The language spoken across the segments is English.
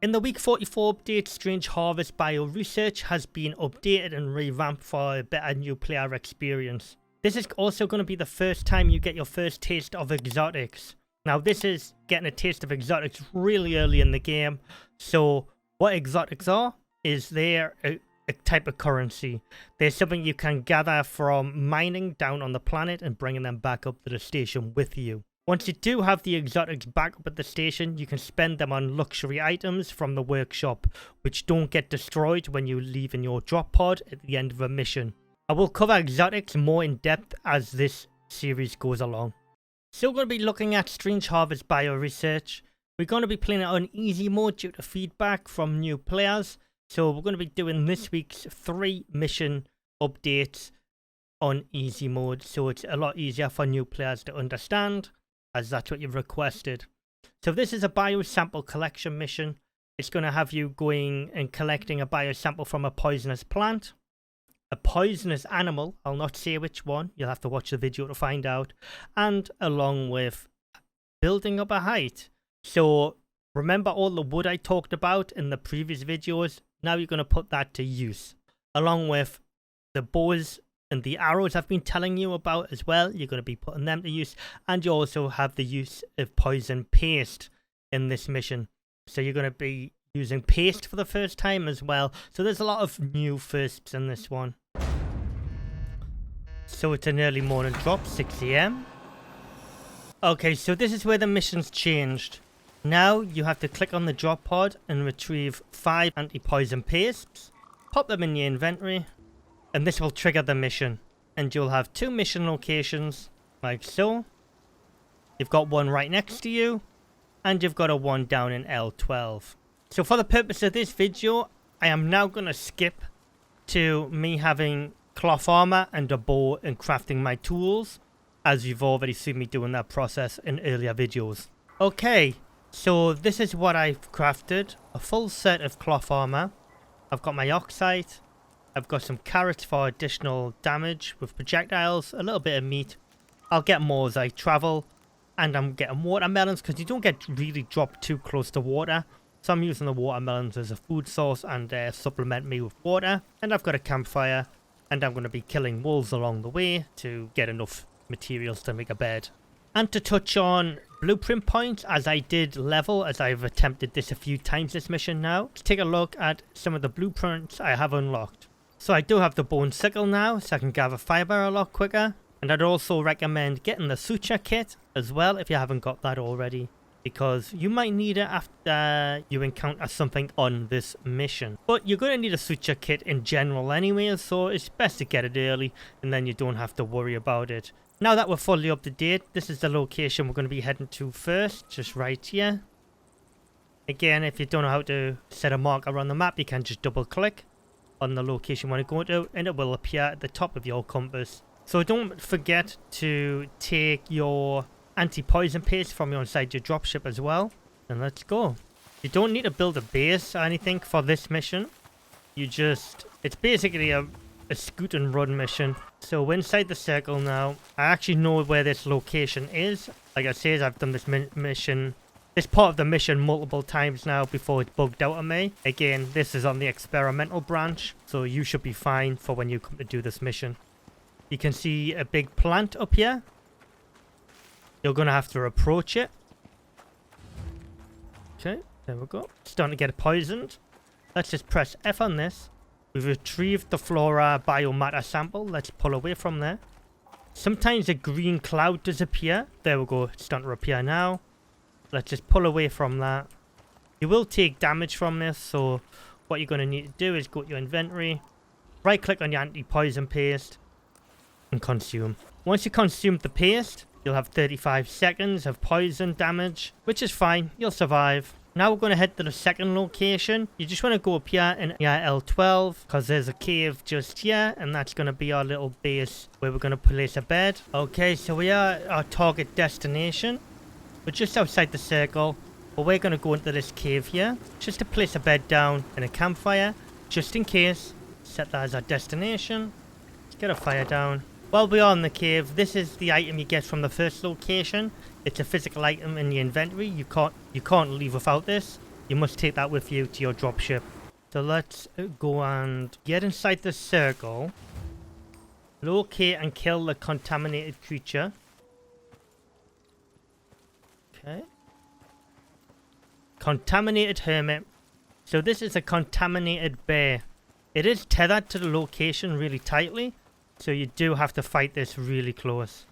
In the week 44 update, Strange Harvest Bio Research has been updated and revamped for a better new player experience. This is also going to be the first time you get your first taste of exotics. Now this is getting a taste of exotics really early in the game. So what exotics are is they're a type of currency. They're something you can gather from mining down on the planet and bringing them back up to the station with you. Once you do have the exotics back up at the station, you can spend them on luxury items from the workshop, which don't get destroyed when you leave in your drop pod at the end of a mission. I will cover exotics more in depth as this series goes along. So we're going to be looking at Strange Harvest Bio Research. We're going to be playing it on easy mode due to feedback from new players. So we're going to be doing this week's 3 mission updates on easy mode. So it's a lot easier for new players to understand, as that's what you've requested. So this is a bio sample collection mission. It's going to have you going and collecting a bio sample from a poisonous plant, a poisonous animal, I'll not say which one, you'll have to watch the video to find out, and along with building up a height. So remember all the wood I talked about in the previous videos? Now you're going to put that to use, along with the bows and the arrows I've been telling you about as well. You're going to be putting them to use, and you also have the use of poison paste in this mission. So you're going to be using paste for the first time as well. So there's a lot of new firsts in this one. So it's an early morning drop, 6 AM. Okay, so this is where the mission's changed. Now you have to click on the drop pod and retrieve 5 anti-poison pastes. Pop them in your inventory, and this will trigger the mission. And you'll have 2 mission locations, like so. You've got one right next to you, and you've got a one down in L12. So for the purpose of this video, I am now going to skip to me having cloth armor and a bow and crafting my tools, as you've already seen me doing that process in earlier videos. Okay, so this is what I've crafted. A full set of cloth armor. I've got my oxide. I've got some carrots for additional damage with projectiles, a little bit of meat. I'll get more as I travel. And I'm getting watermelons because you don't get really dropped too close to water. So I'm using the watermelons as a food source and supplement me with water. And I've got a campfire. And I'm going to be killing wolves along the way to get enough materials to make a bed. And to touch on blueprint points, as I did level, as I've attempted this a few times this mission now. Let's take a look at some of the blueprints I have unlocked. So I do have the bone sickle now, so I can gather fiber a lot quicker. And I'd also recommend getting the suture kit as well if you haven't got that already, because you might need it after you encounter something on this mission. But you're going to need a suture kit in general anyway, so it's best to get it early and then you don't have to worry about it. Now that we're fully up to date, this is the location we're going to be heading to first, just right here. Again, if you don't know how to set a marker on the map, you can just double click on the location you want to go to and it will appear at the top of your compass. So don't forget to take your anti-poison paste from inside your dropship as well. And let's go. You don't need to build a base or anything for this mission. It's basically a scoot and run mission. So we're inside the circle now. I actually know where this location is. Like I said, I've done this this part of the mission multiple times now before it bugged out on me. Again, this is on the experimental branch, so you should be fine for when you come to do this mission. You can see a big plant up here. You're going to have to approach it. Okay, there we go. Starting to get poisoned. Let's just press F on this. We've retrieved the flora biomatter sample. Let's pull away from there. Sometimes a green cloud does appear. There we go. It's starting to appear now. Let's just pull away from that. You will take damage from this, so what you're going to need to do is go to your inventory. Right click on your anti-poison paste and consume. Once you consume the paste, you'll have 35 seconds of poison damage, which is fine. You'll survive. Now we're going to head to the second location. You just want to go up here in your L12 because there's a cave just here, and that's going to be our little base where we're going to place a bed. Okay, so we are at our target destination. We're just outside the circle, but we're going to go into this cave here just to place a bed down and a campfire just in case. Set that as our destination. Let's get a fire down. While we are in the cave, this is the item you get from the first location. It's a physical item in the inventory. You can't leave without this. you must take that with you to your dropship. So let's go and get inside the circle. Locate and kill the contaminated creature. Okay. Contaminated hermit. So this is a contaminated bear. It is tethered to the location really tightly, so you do have to fight this really close.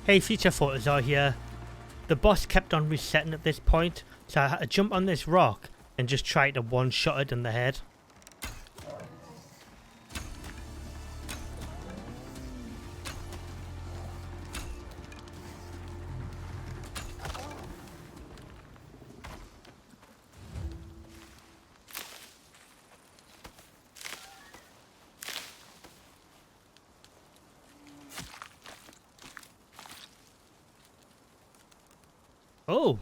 Hey, future Fortizar here. The boss kept on resetting at this point, so I had to jump on this rock and just try to one-shot it in the head. Oh,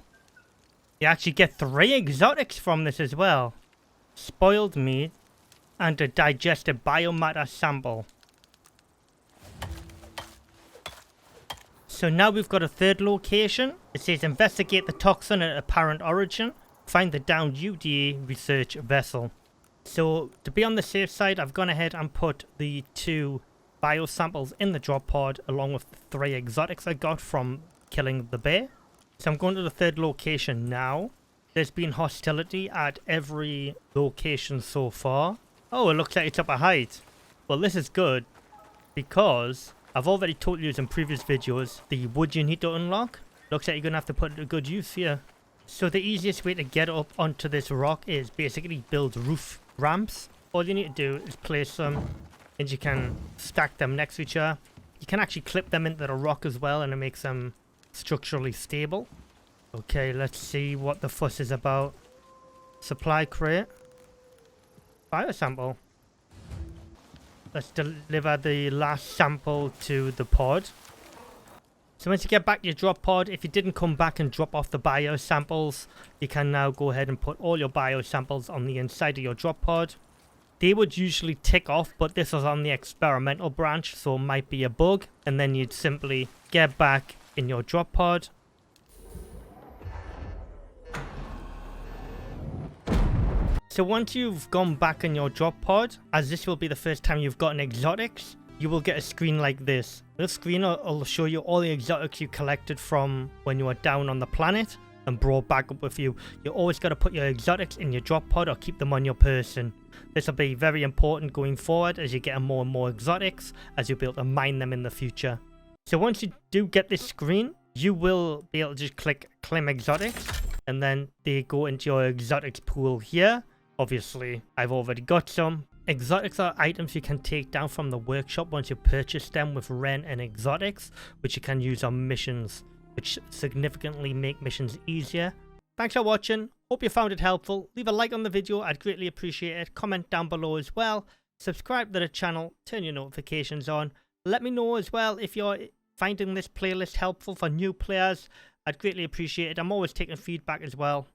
you actually get 3 exotics from this as well. Spoiled meat and a digested biomatter sample. So now we've got a third location. It says investigate the toxin at apparent origin. Find the downed UDA research vessel. So to be on the safe side, I've gone ahead and put the 2 biosamples in the drop pod along with the 3 exotics I got from killing the bear. So I'm going to the third location now. There's been hostility at every location so far. Oh, it looks like it's up a height. Well, this is good because I've already told you in previous videos the wood you need to unlock. Looks like you're going to have to put it to good use here. So the easiest way to get up onto this rock is basically build roof ramps. All you need to do is place them and you can stack them next to each other. You can actually clip them into the rock as well and it makes them structurally stable. Okay, let's see what the fuss is about. Supply crate. Biosample. Let's deliver the last sample to the pod. So once you get back to your drop pod, if you didn't come back and drop off the biosamples, you can now go ahead and put all your biosamples on the inside of your drop pod. They would usually tick off, but this was on the experimental branch, so it might be a bug. And then you'd simply get back in your drop pod. So once you've gone back in your drop pod, as this will be the first time you've gotten exotics, you will get a screen like this. This screen will show you all the exotics you collected from when you were down on the planet and brought back up with you. You always got to put your exotics in your drop pod or keep them on your person. This will be very important going forward as you get more and more exotics as you'll be able to mine them in the future. So once you do get this screen, you will be able to just click claim exotics and then they go into your exotics pool here. Obviously, I've already got some. Exotics are items you can take down from the workshop once you purchase them with Ren and exotics, which you can use on missions, which significantly make missions easier. Thanks for watching. Hope you found it helpful. Leave a like on the video, I'd greatly appreciate it. Comment down below as well. Subscribe to the channel, turn your notifications on. Let me know as well if you're finding this playlist helpful for new players. I'd greatly appreciate it. I'm always taking feedback as well.